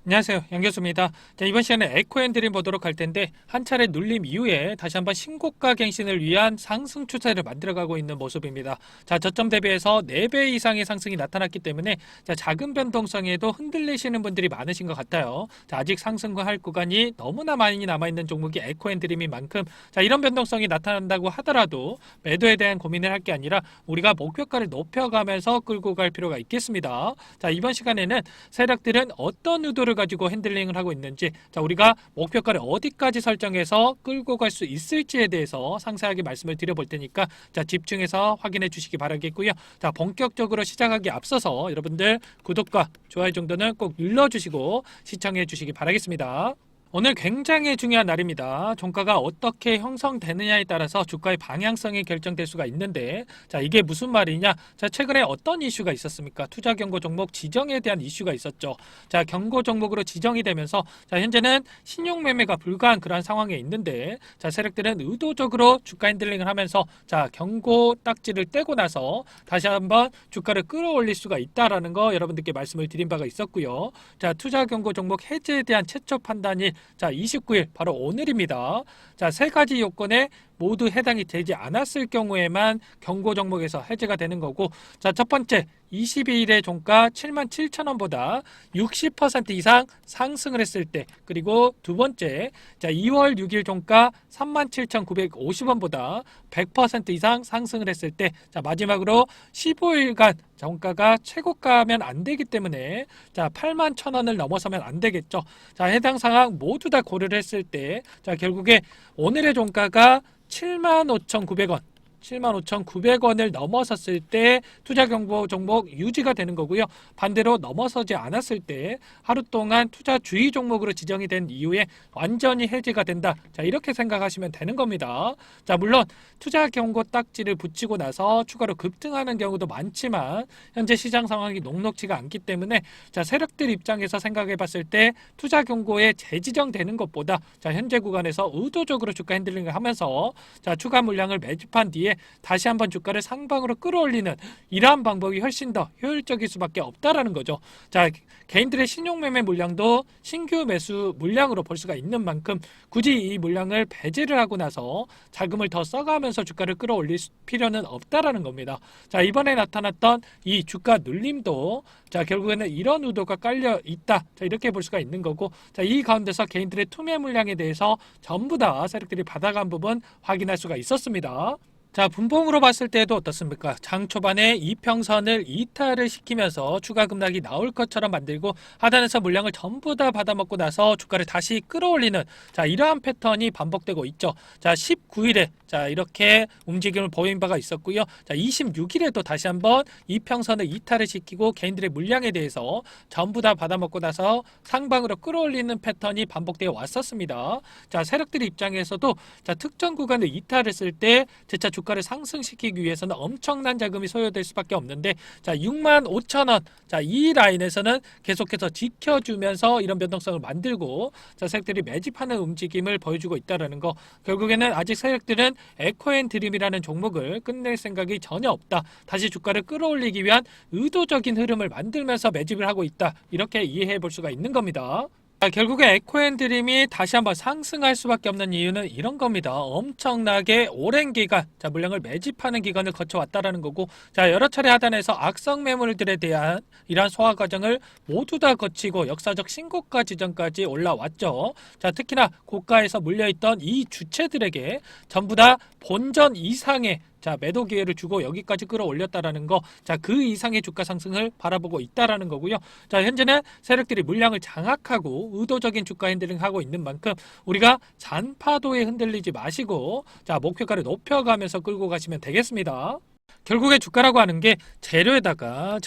안녕하세요, 양 교수입니다. 자, 이번 시간에 에코앤드림 보도록 할 텐데, 한 차례 눌림 이후에 다시 한번 신고가 갱신을 위한 상승 추세를 만들어가고 있는 모습입니다. 자, 저점 대비해서 4배 이상의 상승이 나타났기 때문에 자, 작은 변동성에도 흔들리시는 분들이 많으신 것 같아요. 자, 아직 상승할 구간이 너무나 많이 남아있는 종목이 에코앤드림인 만큼 자, 이런 변동성이 나타난다고 하더라도 매도에 대한 고민을 할 게 아니라 우리가 목표가를 높여가면서 끌고 갈 필요가 있겠습니다. 자, 이번 시간에는 세력들은 어떤 의도를 가지고 핸들링을 하고 있는지, 자, 우리가 목표가를 어디까지 설정해서 끌고 갈 수 있을지에 대해서 상세하게 말씀을 드려볼 테니까 자, 집중해서 확인해 주시기 바라겠고요. 자, 본격적으로 시작하기 앞서서 여러분들 구독과 좋아요 정도는 꼭 눌러주시고 시청해 주시기 바라겠습니다. 오늘 굉장히 중요한 날입니다. 종가가 어떻게 형성되느냐에 따라서 주가의 방향성이 결정될 수가 있는데, 자, 이게 무슨 말이냐? 자, 최근에 어떤 이슈가 있었습니까? 투자 경고 종목 지정에 대한 이슈가 있었죠. 자, 경고 종목으로 지정이 되면서 자, 현재는 신용 매매가 불가한 그러한 상황에 있는데, 자, 세력들은 의도적으로 주가 핸들링을 하면서 자, 경고 딱지를 떼고 나서 다시 한번 주가를 끌어올릴 수가 있다라는 거 여러분들께 말씀을 드린 바가 있었고요. 자, 투자 경고 종목 해제에 대한 최초 판단이 자, 29일 바로 오늘입니다. 자, 세 가지 요건에 모두 해당이 되지 않았을 경우에만 경고 종목에서 해제가 되는 거고, 자, 첫 번째 22일의 종가 77,000원보다 60% 이상 상승을 했을 때, 그리고 두 번째 자, 2월 6일 종가 37,950원보다 100% 이상 상승을 했을 때, 자, 마지막으로 15일간 종가가 최고가면 안 되기 때문에 자, 81,000원을 넘어서면 안 되겠죠. 자, 해당 상황 모두 다 고려를 했을 때, 자, 결국에 오늘의 종가가 75,900원 75,900원을 넘어섰을 때 투자 경고 종목 유지가 되는 거고요. 반대로 넘어서지 않았을 때 하루 동안 투자 주의 종목으로 지정이 된 이후에 완전히 해지가 된다. 자, 이렇게 생각하시면 되는 겁니다. 자, 물론 투자 경고 딱지를 붙이고 나서 추가로 급등하는 경우도 많지만 현재 시장 상황이 녹록지가 않기 때문에 자, 세력들 입장에서 생각해 봤을 때 투자 경고에 재지정되는 것보다 자, 현재 구간에서 의도적으로 주가 핸들링을 하면서 자, 추가 물량을 매집한 뒤에 다시 한번 주가를 상방으로 끌어올리는 이러한 방법이 훨씬 더 효율적일 수밖에 없다라는 거죠. 자, 개인들의 신용매매 물량도 신규 매수 물량으로 볼 수가 있는 만큼 굳이 이 물량을 배제를 하고 나서 자금을 더 써가면서 주가를 끌어올릴 필요는 없다라는 겁니다. 자, 이번에 나타났던 이 주가 눌림도 자, 결국에는 이런 의도가 깔려 있다. 자, 이렇게 볼 수가 있는 거고, 자, 이 가운데서 개인들의 투매 물량에 대해서 전부 다 세력들이 받아간 부분 확인할 수가 있었습니다. 자, 분봉으로 봤을 때도 어떻습니까? 장 초반에 이평선을 이탈을 시키면서 추가 급락이 나올 것처럼 만들고 하단에서 물량을 전부 다 받아먹고 나서 주가를 다시 끌어올리는 자, 이러한 패턴이 반복되고 있죠. 자, 19일에 자, 이렇게 움직임을 보인 바가 있었고요. 자, 26일에도 다시 한번 이평선을 이탈을 시키고 개인들의 물량에 대해서 전부 다 받아먹고 나서 상방으로 끌어올리는 패턴이 반복되어 왔었습니다. 자, 세력들 입장에서도 자, 특정 구간을 이탈했을 때 재차 주가를 상승시키기 위해서는 엄청난 자금이 소요될 수밖에 없는데 자, 65,000원 자, 이 라인에서는 계속해서 지켜주면서 이런 변동성을 만들고 자, 세력들이 매집하는 움직임을 보여주고 있다는 거, 결국에는 아직 세력들은 에코앤드림이라는 종목을 끝낼 생각이 전혀 없다. 다시 주가를 끌어올리기 위한 의도적인 흐름을 만들면서 매집을 하고 있다. 이렇게 이해해 볼 수가 있는 겁니다. 자, 결국에 에코앤드림이 다시 한번 상승할 수밖에 없는 이유는 이런 겁니다. 엄청나게 오랜 기간 자, 물량을 매집하는 기간을 거쳐왔다라는 거고, 자, 여러 차례 하단에서 악성 매물들에 대한 이러한 소화 과정을 모두 다 거치고 역사적 신고가 지점까지 올라왔죠. 자, 특히나 고가에서 물려있던 이 주체들에게 전부 다 본전 이상의 자, 매도 기회를 주고 여기까지 끌어올렸다라는 거, 자, 그 이상의 주가 상승을 바라보고 있다라는 거고요. 자, 현재는 세력들이 물량을 장악하고 의도적인 주가 핸들링 하고 있는 만큼 우리가 잔파도에 흔들리지 마시고 자, 목표가를 높여가면서 끌고 가시면 되겠습니다. 결국에 주가라고 하는 게 재료에다가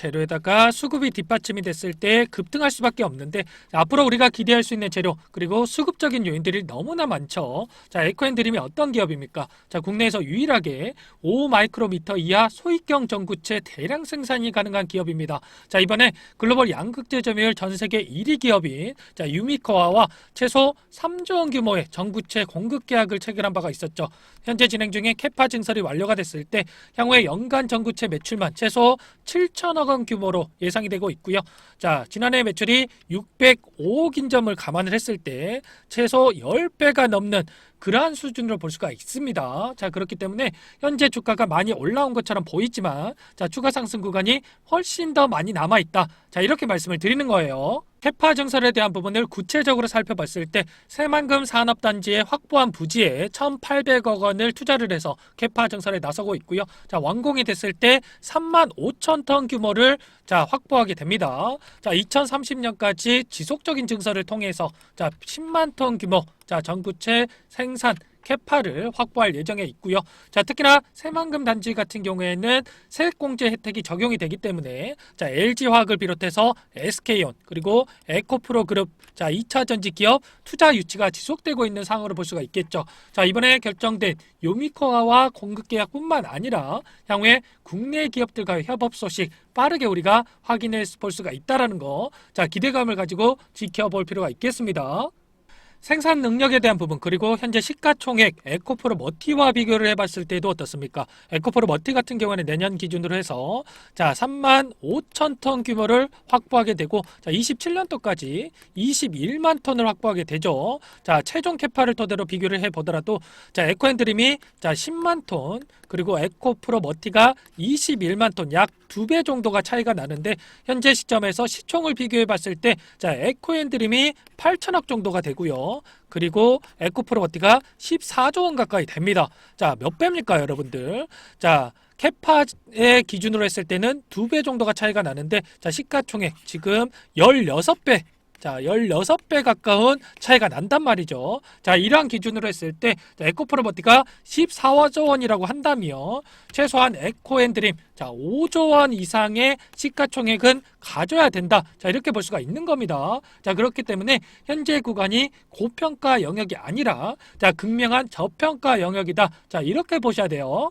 수급이 뒷받침이 됐을 때 급등할 수밖에 없는데, 앞으로 우리가 기대할 수 있는 재료 그리고 수급적인 요인들이 너무나 많죠. 자, 에코앤드림이 어떤 기업입니까? 자, 국내에서 유일하게 5마이크로미터 이하 소액형 전구체 대량 생산이 가능한 기업입니다. 자, 이번에 글로벌 양극재 점유율 전 세계 1위 기업인 자, 유미코아와 최소 3조 원 규모의 전구체 공급 계약을 체결한 바가 있었죠. 현재 진행 중에 캐파 증설이 완료가 됐을 때 향후에 연간 전구체 매출만 최소 7천억 원 규모로 예상이 되고 있고요. 자, 지난해 매출이 605억 인점을 감안을 했을 때 최소 10배가 넘는 그러한 수준으로 볼 수가 있습니다. 자, 그렇기 때문에 현재 주가가 많이 올라온 것처럼 보이지만 자, 추가 상승 구간이 훨씬 더 많이 남아있다. 자, 이렇게 말씀을 드리는 거예요. 캐파 증설에 대한 부분을 구체적으로 살펴봤을 때 새만금 산업단지에 확보한 부지에 1,800억 원을 투자를 해서 캐파 증설에 나서고 있고요. 자, 완공이 됐을 때 3만 5천 톤 규모를 자, 확보하게 됩니다. 자, 2030년까지 지속적인 증설을 통해서 자, 10만 톤 규모 자, 전구체 생산 캐파를 확보할 예정에 있고요. 자, 특히나 새만금 단지 같은 경우에는 세액공제 혜택이 적용이 되기 때문에 자, LG화학을 비롯해서 SK온 그리고 에코프로 그룹 자, 2차 전지 기업 투자 유치가 지속되고 있는 상황으로 볼 수가 있겠죠. 자, 이번에 결정된 요미코아와 공급 계약뿐만 아니라 향후에 국내 기업들과의 협업 소식 빠르게 우리가 확인해 볼 수가 있다라는 거. 자, 기대감을 가지고 지켜볼 필요가 있겠습니다. 생산 능력에 대한 부분 그리고 현재 시가총액 에코프로 머티와 비교를 해봤을 때도 어떻습니까? 에코프로 머티 같은 경우에는 내년 기준으로 해서 자 3만 5천 톤 규모를 확보하게 되고 자 27년도까지 21만 톤을 확보하게 되죠. 자 최종 캐파를 토대로 비교를 해보더라도 자 에코앤드림이 자 10만 톤 그리고 에코프로 머티가 21만 톤 약 2배 정도가 차이가 나는데 현재 시점에서 시총을 비교해 봤을 때 자 에코앤드림이 8천억 정도가 되고요. 그리고 에코프로 머티가 14조 원 가까이 됩니다. 자, 몇 배입니까, 여러분들? 자, 캐파의 기준으로 했을 때는 2배 정도가 차이가 나는데 자, 시가총액 지금 16배 자, 16배 가까운 차이가 난단 말이죠. 자, 이러한 기준으로 했을 때 에코프로머티가 14조 원이라고 한다면 최소한 에코앤드림 자, 5조 원 이상의 시가총액은 가져야 된다. 자, 이렇게 볼 수가 있는 겁니다. 자, 그렇기 때문에 현재 구간이 고평가 영역이 아니라 자, 극명한 저평가 영역이다. 자, 이렇게 보셔야 돼요.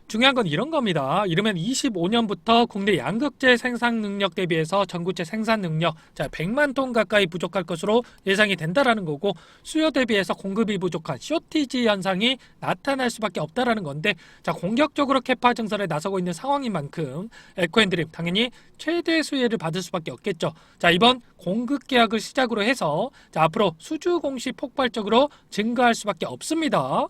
중요한 건 이런 겁니다. 이러면 25년부터 국내 양극재 생산 능력 대비해서 전구체 생산 능력 자 100만 톤 가까이 부족할 것으로 예상이 된다라는 거고 수요 대비해서 공급이 부족한 쇼티지 현상이 나타날 수밖에 없다라는 건데 자 공격적으로 캐파 증설에 나서고 있는 상황인 만큼 에코앤드림 당연히 최대 수혜를 받을 수밖에 없겠죠. 자 이번 공급 계약을 시작으로 해서 자 앞으로 수주 공시 폭발적으로 증가할 수밖에 없습니다.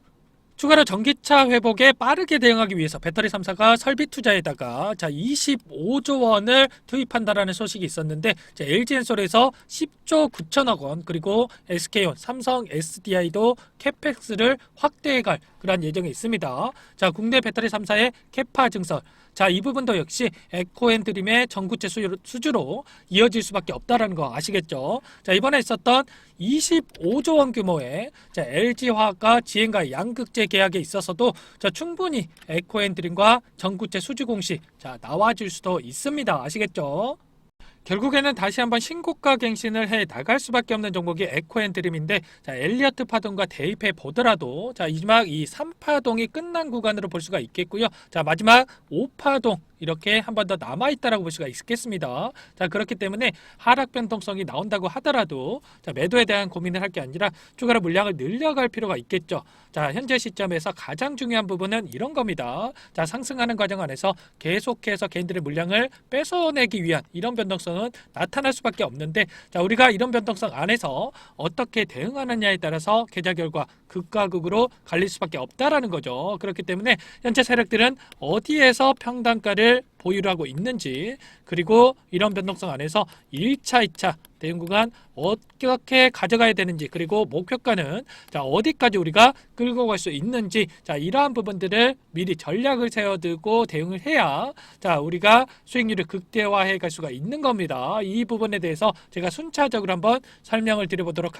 추가로 전기차 회복에 빠르게 대응하기 위해서 배터리 3사가 설비 투자에다가 자 25조 원을 투입한다라는 소식이 있었는데 자, LG엔솔에서 10조 9천억 원 그리고 SK온, 삼성 SDI도 캐펙스를 확대해갈 그런 예정이 있습니다. 자 국내 배터리 3사의 캐파 증설 자, 이 부분도 역시 에코앤드림의 전구체 수주로 이어질 수밖에 없다라는 거 아시겠죠? 자, 이번에 있었던 25조 원 규모의 자, LG화학과 지엔과의 양극재 계약에 있어서도 자, 충분히 에코앤드림과 전구체 수주 공시 자, 나와줄 수도 있습니다. 아시겠죠? 결국에는 다시 한번 신고가 갱신을 해 나갈 수밖에 없는 종목이 에코앤드림인데 자 엘리어트 파동과 대입해 보더라도 자 마지막 이 3파동이 끝난 구간으로 볼 수가 있겠고요. 자 마지막 5파동 이렇게 한 번 더 남아있다라고 볼 수가 있겠습니다. 자 그렇기 때문에 하락 변동성이 나온다고 하더라도 자 매도에 대한 고민을 할 게 아니라 추가로 물량을 늘려갈 필요가 있겠죠. 자 현재 시점에서 가장 중요한 부분은 이런 겁니다. 자 상승하는 과정 안에서 계속해서 개인들의 물량을 뺏어내기 위한 이런 변동성은 나타날 수밖에 없는데 자 우리가 이런 변동성 안에서 어떻게 대응하느냐에 따라서 계좌 결과 극과 극으로 갈릴 수밖에 없다라는 거죠. 그렇기 때문에 현재 세력들은 어디에서 평단가를 보유를 하고 있는지 그리고 이런 변동성 안에서 1차, 2차 대응 구간 어떻게 가져가야 되는지 그리고 목표가는 자 어디까지 우리가 끌고 갈 수 있는지 자 이러한 부분들을 미리 전략을 세워두고 대응을 해야 자 우리가 수익률을 극대화해 갈 수가 있는 겁니다. 이 부분에 대해서 제가 순차적으로 한번 설명을 드려보도록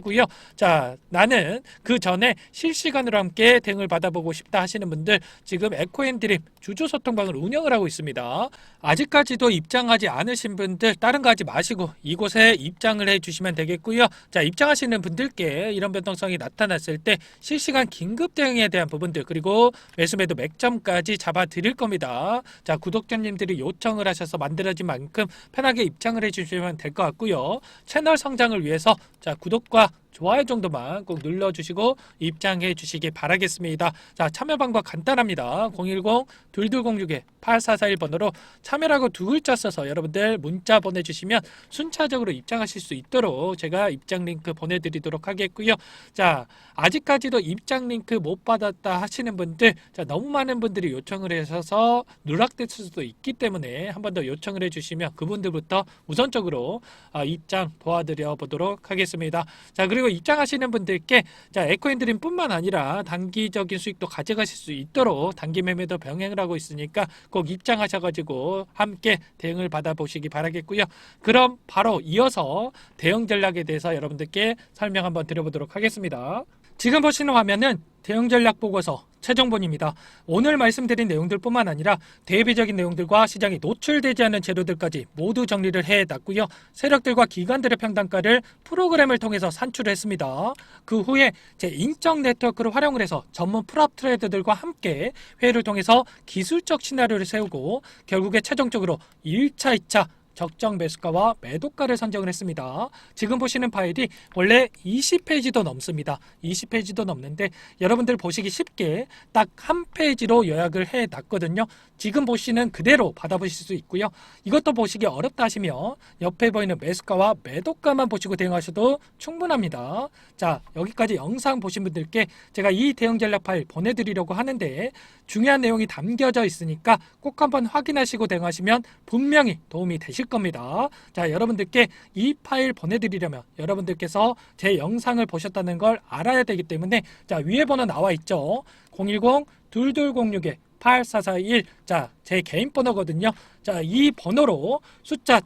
고요. 자, 나는 그 전에 실시간으로 함께 대응을 받아보고 싶다 하시는 분들 지금 에코앤드림 주주 소통방을 운영을 하고 있습니다. 아직까지도 입장하지 않으신 분들 다른 거 하지 마시고 이곳에 입장을 해주시면 되겠고요. 자, 입장하시는 분들께 이런 변동성이 나타났을 때 실시간 긴급 대응에 대한 부분들 그리고 매수매도 맥점까지 잡아드릴 겁니다. 자, 구독자님들이 요청을 하셔서 만들어진 만큼 편하게 입장을 해주시면 될 것 같고요. 채널 성장을 위해서 자 구독과 좋아요 정도만 꼭 눌러주시고 입장해 주시기 바라겠습니다. 자, 참여 방법 간단합니다. 010-2206-8441번으로 참여라고 두 글자 써서 여러분들 문자 보내주시면 순차적으로 입장하실 수 있도록 제가 입장 링크 보내드리도록 하겠고요. 자, 아직까지도 입장 링크 못 받았다 하시는 분들, 자, 너무 많은 분들이 요청을 하셔서 누락됐을 수도 있기 때문에 한 번 더 요청을 해주시면 그분들부터 우선적으로 입장 도와드려 보도록 하겠습니다. 자, 그리고 입장하시는 분들께 자, 에코인드림 뿐만 아니라 단기적인 수익도 가져가실 수 있도록 단기 매매도 병행을 하고 있으니까 꼭 입장하셔가지고 함께 대응을 받아보시기 바라겠고요. 그럼 바로 이어서 대응 전략에 대해서 여러분들께 설명 한번 드려보도록 하겠습니다. 지금 보시는 화면은 대응 전략 보고서 최종본입니다. 오늘 말씀드린 내용들뿐만 아니라 대비적인 내용들과 시장이 노출되지 않는 재료들까지 모두 정리를 해놨고요. 세력들과 기관들의 평단가를 프로그램을 통해서 산출했습니다. 그 후에 제 인적 네트워크를 활용을 해서 전문 프랍 트레이더들과 함께 회의를 통해서 기술적 시나리오를 세우고 결국에 최종적으로 1차, 2차 적정 매수가와 매도가를 선정을 했습니다. 지금 보시는 파일이 원래 20페이지도 넘습니다. 20페이지도 넘는데 여러분들 보시기 쉽게 딱 한 페이지로 요약을 해놨거든요. 지금 보시는 그대로 받아보실 수 있고요. 이것도 보시기 어렵다 하시면 옆에 보이는 매수가와 매도가만 보시고 대응하셔도 충분합니다. 자, 여기까지 영상 보신 분들께 제가 이 대응 전략 파일 보내드리려고 하는데 중요한 내용이 담겨져 있으니까 꼭 한번 확인하시고 대응하시면 분명히 도움이 되실 겁니다. 자, 여러분들께 이 파일 보내드리려면 여러분들께서 제 영상을 보셨다는 걸 알아야 되기 때문에 자, 위에 번호 나와 있죠. 010-2206-8441 자, 제 개인 번호거든요. 자, 이 번호로 숫자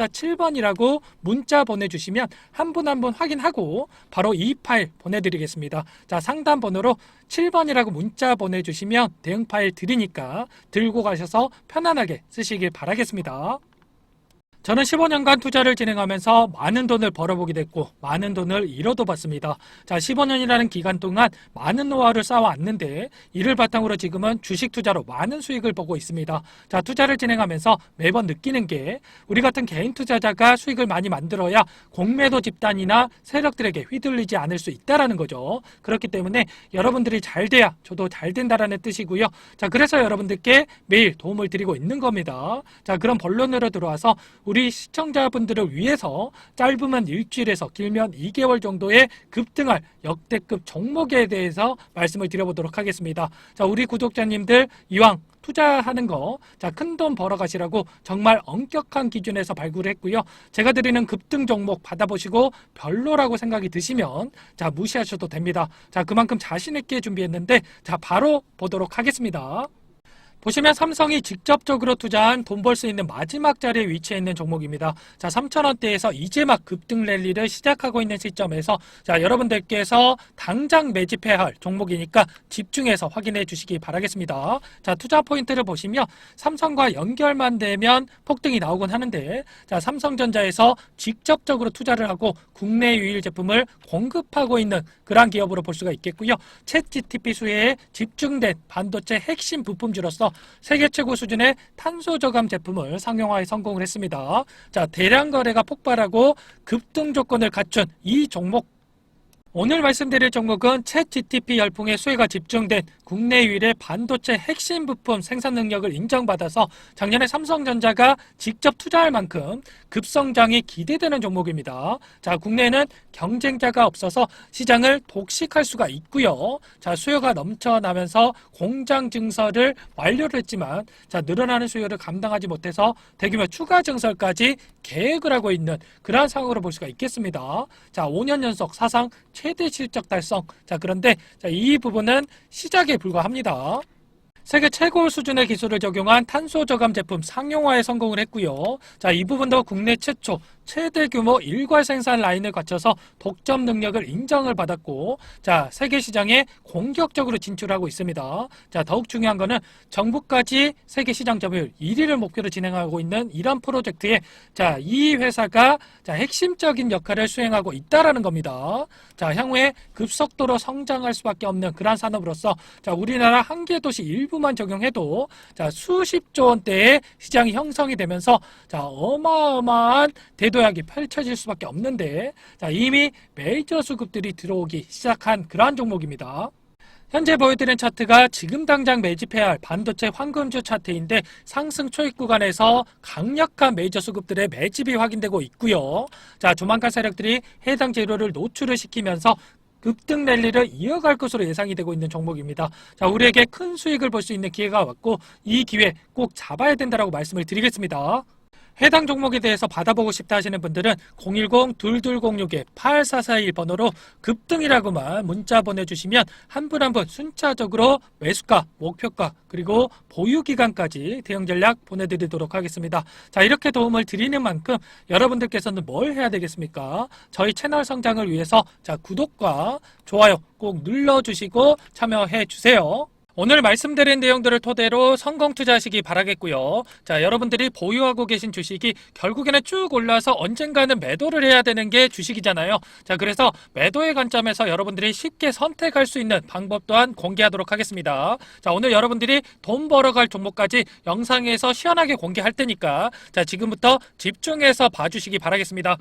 7번이라고 문자 보내주시면 한 분 한 분 확인하고 바로 이 파일 보내드리겠습니다. 자, 상담 번호로 7번이라고 문자 보내주시면 대응 파일 드리니까 들고 가셔서 편안하게 쓰시길 바라겠습니다. 저는 15년간 투자를 진행하면서 많은 돈을 벌어보게 됐고 많은 돈을 잃어도 봤습니다. 자, 15년이라는 기간 동안 많은 노하우를 쌓아왔는데 이를 바탕으로 지금은 주식 투자로 많은 수익을 보고 있습니다. 자, 투자를 진행하면서 매번 느끼는 게 우리 같은 개인 투자자가 수익을 많이 만들어야 공매도 집단이나 세력들에게 휘둘리지 않을 수 있다는 거죠. 그렇기 때문에 여러분들이 잘 돼야 저도 잘 된다라는 뜻이고요. 자, 그래서 여러분들께 매일 도움을 드리고 있는 겁니다. 자, 그럼 본론으로 들어와서 우리 시청자분들을 위해서 짧으면 일주일에서 길면 2개월 정도의 급등할 역대급 종목에 대해서 말씀을 드려보도록 하겠습니다. 자, 우리 구독자님들 이왕 투자하는 거, 자, 큰돈 벌어가시라고 정말 엄격한 기준에서 발굴했고요. 제가 드리는 급등 종목 받아보시고 별로라고 생각이 드시면 자, 무시하셔도 됩니다. 자, 그만큼 자신 있게 준비했는데 자, 바로 보도록 하겠습니다. 보시면 삼성이 직접적으로 투자한 돈 벌 수 있는 마지막 자리에 위치해 있는 종목입니다. 자, 3,000원대에서 이제 막 급등 랠리를 시작하고 있는 시점에서 자, 여러분들께서 당장 매집해야 할 종목이니까 집중해서 확인해 주시기 바라겠습니다. 자, 투자 포인트를 보시면 삼성과 연결만 되면 폭등이 나오곤 하는데 자, 삼성전자에서 직접적으로 투자를 하고 국내 유일 제품을 공급하고 있는 그러한 기업으로 볼 수가 있겠고요. 챗GPT 수혜에 집중된 반도체 핵심 부품주로서 세계 최고 수준의 탄소 저감 제품을 상용화에 성공을 했습니다. 자, 대량 거래가 폭발하고 급등 조건을 갖춘 이 종목, 오늘 말씀드릴 종목은 챗GPT 열풍의 수혜가 집중된 국내 유일의 반도체 핵심 부품 생산 능력을 인정받아서 작년에 삼성전자가 직접 투자할 만큼 급성장이 기대되는 종목입니다. 자, 국내에는 경쟁자가 없어서 시장을 독식할 수가 있고요. 자, 수요가 넘쳐나면서 공장 증설을 완료를 했지만 자, 늘어나는 수요를 감당하지 못해서 대규모 추가 증설까지 계획을 하고 있는 그러한 상황으로 볼 수가 있겠습니다. 자, 5년 연속 사상 최대 실적 달성. 자, 그런데 자, 이 부분은 시작에 불과합니다. 세계 최고 수준의 기술을 적용한 탄소 저감 제품 상용화에 성공을 했고요. 자, 이 부분도 국내 최초 최대 규모 일괄 생산 라인을 갖춰서 독점 능력을 인정을 받았고 자, 세계 시장에 공격적으로 진출하고 있습니다. 자, 더욱 중요한 거는 정부까지 세계 시장 점유율 1위를 목표로 진행하고 있는 이런 프로젝트에 자, 이 회사가 자, 핵심적인 역할을 수행하고 있다라는 겁니다. 자, 향후에 급속도로 성장할 수밖에 없는 그러한 산업으로서 자, 우리나라 한 개 도시 일부만 적용해도 자, 수십조 원대의 시장이 형성이 되면서 자, 어마어마한 대도 조약이 펼쳐질 수밖에 없는데, 자, 이미 메이저 수급들이 들어오기 시작한 그러한 종목입니다. 현재 보여드린 차트가 지금 당장 매집해야 할 반도체 황금주 차트인데, 상승 초입 구간에서 강력한 메이저 수급들의 매집이 확인되고 있고요. 자, 조만간 세력들이 해당 재료를 노출을 시키면서 급등 랠리를 이어갈 것으로 예상이 되고 있는 종목입니다. 자, 우리에게 큰 수익을 볼 수 있는 기회가 왔고, 이 기회 꼭 잡아야 된다라고 말씀을 드리겠습니다. 해당 종목에 대해서 받아보고 싶다 하시는 분들은 010-2206-8441 번호로 급등이라고만 문자 보내주시면 한 분 한 분 순차적으로 매수가, 목표가, 그리고 보유기간까지 대응 전략 보내드리도록 하겠습니다. 자, 이렇게 도움을 드리는 만큼 여러분들께서는 뭘 해야 되겠습니까? 저희 채널 성장을 위해서 자, 구독과 좋아요 꼭 눌러주시고 참여해 주세요. 오늘 말씀드린 내용들을 토대로 성공 투자하시기 바라겠고요. 자, 여러분들이 보유하고 계신 주식이 결국에는 쭉 올라서 언젠가는 매도를 해야 되는 게 주식이잖아요. 자, 그래서 매도의 관점에서 여러분들이 쉽게 선택할 수 있는 방법 또한 공개하도록 하겠습니다. 자, 오늘 여러분들이 돈 벌어갈 종목까지 영상에서 시원하게 공개할 테니까 자, 지금부터 집중해서 봐주시기 바라겠습니다.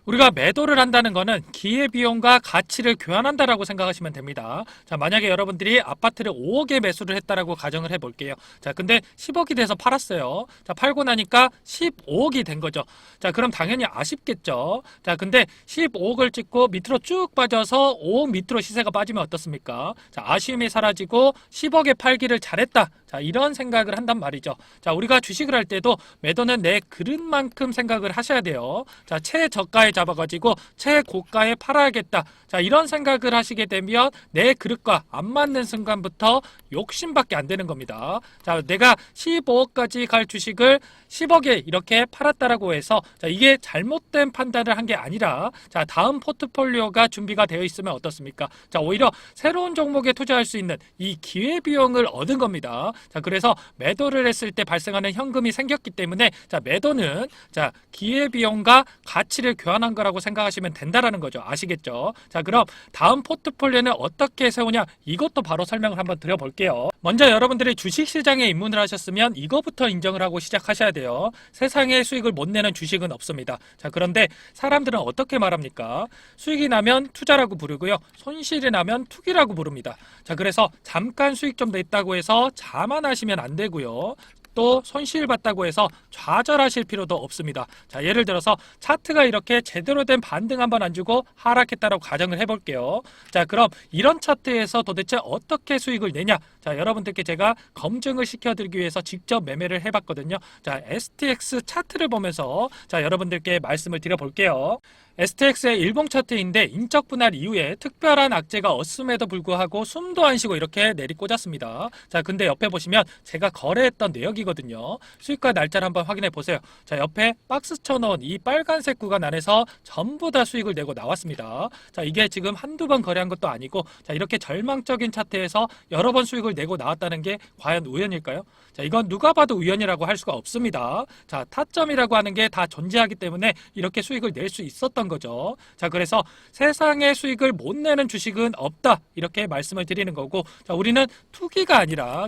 우리가 매도를 한다는 것은 기회비용과 가치를 교환한다라고 생각하시면 됩니다. 자, 만약에 여러분들이 아파트를 5억에 매수를 했다라고 가정을 해볼게요. 자, 근데 10억이 돼서 팔았어요. 자, 팔고 나니까 15억이 된 거죠. 자, 그럼 당연히 아쉽겠죠. 자, 근데 15억을 찍고 밑으로 쭉 빠져서 5억 밑으로 시세가 빠지면 어떻습니까? 자, 아쉬움이 사라지고 10억에 팔기를 잘했다. 자, 이런 생각을 한단 말이죠. 자, 우리가 주식을 할 때도 매도는 내 그릇만큼 생각을 하셔야 돼요. 자, 최저가에 잡아가지고 최고가에 팔아야겠다. 자, 이런 생각을 하시게 되면 내 그릇과 안 맞는 순간부터 욕심밖에 안 되는 겁니다. 자, 내가 15억까지 갈 주식을 10억에 이렇게 팔았다라고 해서 자, 이게 잘못된 판단을 한 게 아니라 자, 다음 포트폴리오가 준비가 되어 있으면 어떻습니까? 자, 오히려 새로운 종목에 투자할 수 있는 이 기회비용을 얻은 겁니다. 자, 그래서 매도를 했을 때 발생하는 현금이 생겼기 때문에 자, 매도는 자, 기회비용과 가치를 교환한 거라고 생각하시면 된다라는 거죠. 아시겠죠? 자, 그럼 다음 포트폴리오는 어떻게 세우냐? 이것도 바로 설명을 한번 드려볼게요. 먼저 여러분들이 주식시장에 입문을 하셨으면 이거부터 인정을 하고 시작하셔야 돼요. 세상에 수익을 못 내는 주식은 없습니다. 자, 그런데 사람들은 어떻게 말합니까? 수익이 나면 투자라고 부르고요. 손실이 나면 투기라고 부릅니다. 자, 그래서 잠깐 수익 좀 냈다고 해서 자만하시면 안 되고요. 또 손실 봤다고 해서 좌절하실 필요도 없습니다. 자, 예를 들어서 차트가 이렇게 제대로 된 반등 한번 안 주고 하락했다라고 가정을 해볼게요. 자, 그럼 이런 차트에서 도대체 어떻게 수익을 내냐? 자, 여러분들께 제가 검증을 시켜드리기 위해서 직접 매매를 해봤거든요. 자, STX 차트를 보면서 자, 여러분들께 말씀을 드려볼게요. STX의 일봉 차트인데 인적 분할 이후에 특별한 악재가 없음에도 불구하고 숨도 안 쉬고 이렇게 내리꽂았습니다. 자, 근데 옆에 보시면 제가 거래했던 내역이거든요. 수익과 날짜를 한번 확인해 보세요. 자, 옆에 박스 쳐놓은 이 빨간색 구간 안에서 전부 다 수익을 내고 나왔습니다. 자, 이게 지금 한두 번 거래한 것도 아니고 자, 이렇게 절망적인 차트에서 여러 번 수익을 내고 나왔다는 게 과연 우연일까요? 자, 이건 누가 봐도 우연이라고 할 수가 없습니다. 자, 타점이라고 하는 게 다 존재하기 때문에 이렇게 수익을 낼 수 있었던 거죠. 자, 그래서 세상에 수익을 못 내는 주식은 없다. 이렇게 말씀을 드리는 거고, 자, 우리는 투기가 아니라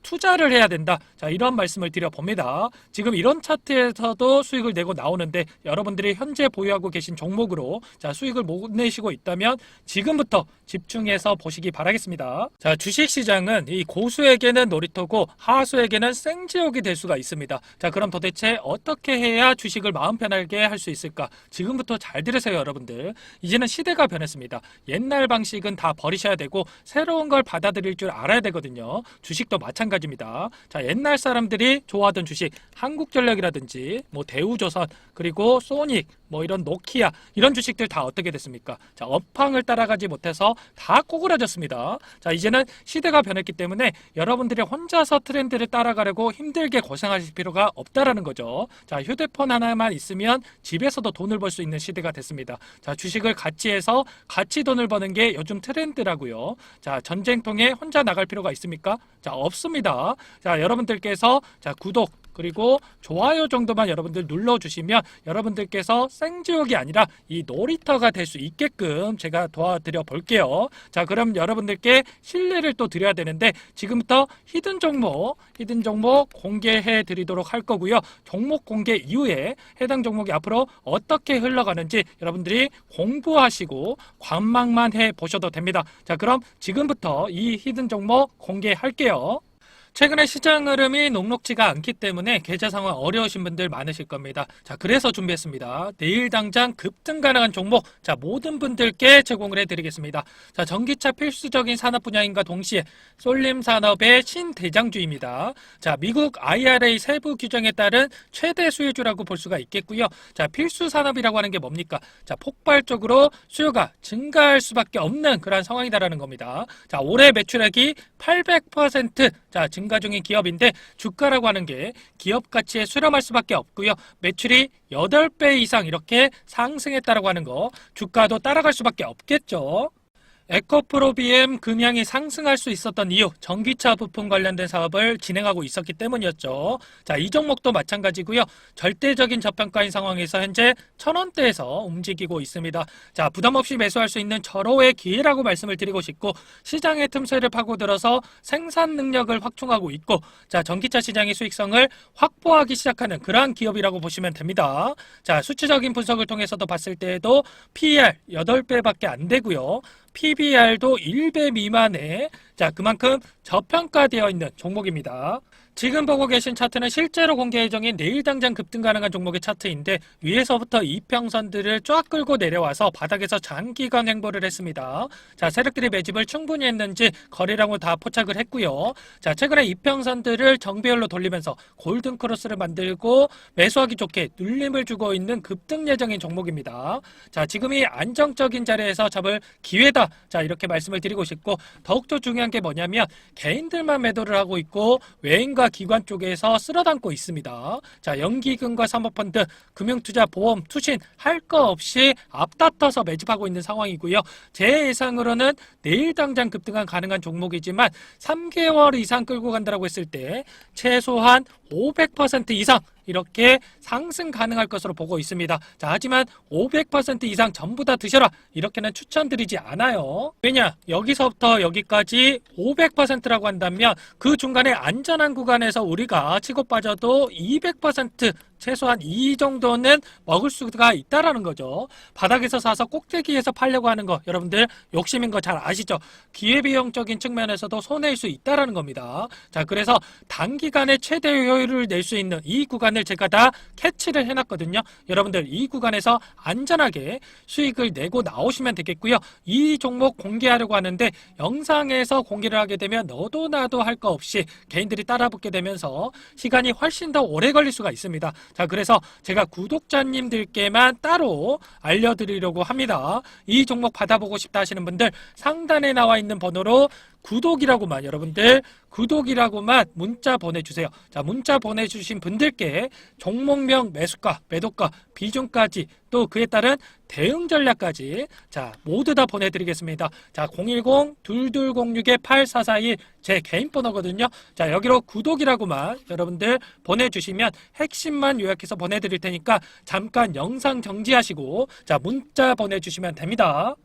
투자를 해야 된다. 자, 이런 말씀을 드려봅니다. 지금 이런 차트에서도 수익을 내고 나오는데 여러분들이 현재 보유하고 계신 종목으로 자, 수익을 못 내시고 있다면 지금부터 집중해서 보시기 바라겠습니다. 자, 주식시장은 이 고수에게는 놀이터고 하수에게는 생지옥이 될 수가 있습니다. 자, 그럼 도대체 어떻게 해야 주식을 마음 편하게 할 수 있을까? 지금부터 잘 들으세요, 여러분들. 이제는 시대가 변했습니다. 옛날 방식은 다 버리셔야 되고 새로운 걸 받아들일 줄 알아야 되거든요. 주식도 마찬가지입니다. 자, 옛날 사람들이 좋아하던 주식, 한국전력이라든지 뭐 대우조선, 그리고 소닉, 뭐 이런 노키아, 이런 주식들 다 어떻게 됐습니까? 자, 업황을 따라가지 못해서 다 꼬그라졌습니다. 자, 이제는 시대가 변했기 때문에 여러분들이 혼자서 트렌드를 따라가려고 힘들게 고생하실 필요가 없다라는 거죠. 자, 휴대폰 하나만 있으면 집에서도 돈을 벌 수 있는 시대가 됐습니다. 자, 주식을 같이 해서 같이 돈을 버는 게 요즘 트렌드라고요. 자, 전쟁통에 혼자 나갈 필요가 있습니까? 자, 없습니다. 자, 여러분들께서 자, 구독 그리고 좋아요 정도만 여러분들 눌러주시면 여러분들께서 생지옥이 아니라 이 놀이터가 될 수 있게끔 제가 도와드려 볼게요. 자, 그럼 여러분들께 신뢰를 또 드려야 되는데 지금부터 히든 종목 공개해 드리도록 할 거고요. 종목 공개 이후에 해당 종목이 앞으로 어떻게 흘러가는지 여러분들이 공부하시고 관망만 해 보셔도 됩니다. 자, 그럼 지금부터 이 히든 종목 공개할게요. 최근에 시장 흐름이 녹록지가 않기 때문에 계좌 상황 어려우신 분들 많으실 겁니다. 자, 그래서 준비했습니다. 내일 당장 급등 가능한 종목, 자, 모든 분들께 제공을 해드리겠습니다. 자, 전기차 필수적인 산업 분야인가 동시에 쏠림 산업의 신대장주입니다. 자, 미국 IRA 세부 규정에 따른 최대 수혜주라고 볼 수가 있겠고요. 자, 필수 산업이라고 하는 게 뭡니까? 자, 폭발적으로 수요가 증가할 수밖에 없는 그런 상황이다라는 겁니다. 자, 올해 매출액이 800% 자, 증가 중인 기업인데 주가라고 하는 게 기업 가치에 수렴할 수밖에 없고요. 매출이 8배 이상 이렇게 상승했다라고 하는 거 주가도 따라갈 수밖에 없겠죠. 에코프로 BM 금양이 상승할 수 있었던 이유, 전기차 부품 관련된 사업을 진행하고 있었기 때문이었죠. 자, 이 종목도 마찬가지고요. 절대적인 저평가인 상황에서 현재 1,000원대에서 움직이고 있습니다. 자, 부담 없이 매수할 수 있는 절호의 기회라고 말씀을 드리고 싶고, 시장의 틈새를 파고들어서 생산 능력을 확충하고 있고, 자, 전기차 시장의 수익성을 확보하기 시작하는 그러한 기업이라고 보시면 됩니다. 자, 수치적인 분석을 통해서도 봤을 때에도 PER 8배밖에 안 되고요. PBR도 1배 미만에, 자, 그만큼 저평가되어 있는 종목입니다. 지금 보고 계신 차트는 실제로 공개 예정인 내일 당장 급등 가능한 종목의 차트인데 위에서부터 이평선들을 쫙 끌고 내려와서 바닥에서 장기간 횡보를 했습니다. 자, 세력들이 매집을 충분히 했는지 거래량은 다 포착을 했고요. 자, 최근에 이평선들을 정배열로 돌리면서 골든 크로스를 만들고 매수하기 좋게 눌림을 주고 있는 급등 예정인 종목입니다. 자, 지금이 안정적인 자리에서 잡을 기회다. 자, 이렇게 말씀을 드리고 싶고, 더욱더 중요한 게 뭐냐면 개인들만 매도를 하고 있고 외인과 기관 쪽에서 쓸어담고 있습니다. 자, 연기금과 사모펀드, 금융투자, 보험, 투신 할 거 없이 앞다퉈서 매집하고 있는 상황이고요. 제 예상으로는 내일 당장 급등한 가능한 종목이지만 3개월 이상 끌고 간다고 했을 때 최소한 500% 이상 이렇게 상승 가능할 것으로 보고 있습니다. 자, 하지만 500% 이상 전부 다 드셔라 이렇게는 추천드리지 않아요. 왜냐? 여기서부터 여기까지 500%라고 한다면 그 중간에 안전한 구간에서 우리가 치고 빠져도 200% 최소한 이 정도는 먹을 수가 있다라는 거죠. 바닥에서 사서 꼭대기에서 팔려고 하는 거 여러분들 욕심인 거 잘 아시죠? 기회비용적인 측면에서도 손해일 수 있다라는 겁니다. 자, 그래서 단기간에 최대 효율을 낼 수 있는 이 구간을 제가 다 캐치를 해놨거든요. 여러분들 이 구간에서 안전하게 수익을 내고 나오시면 되겠고요. 이 종목 공개하려고 하는데 영상에서 공개를 하게 되면 너도 나도 할 거 없이 개인들이 따라붙게 되면서 시간이 훨씬 더 오래 걸릴 수가 있습니다. 자, 그래서 제가 구독자님들께만 따로 알려드리려고 합니다. 이 종목 받아보고 싶다 하시는 분들 상단에 나와 있는 번호로 구독이라고만 여러분들 구독이라고만 문자 보내주세요. 자, 문자 보내주신 분들께 종목명, 매수가, 매도가, 비중까지 또 그에 따른 대응 전략까지 자 모두 다 보내드리겠습니다. 자, 010-2206-8441 제 개인 번호거든요. 자, 여기로 구독이라고만 여러분들 보내주시면 핵심만 요약해서 보내드릴 테니까 잠깐 영상 정지하시고 자 문자 보내주시면 됩니다.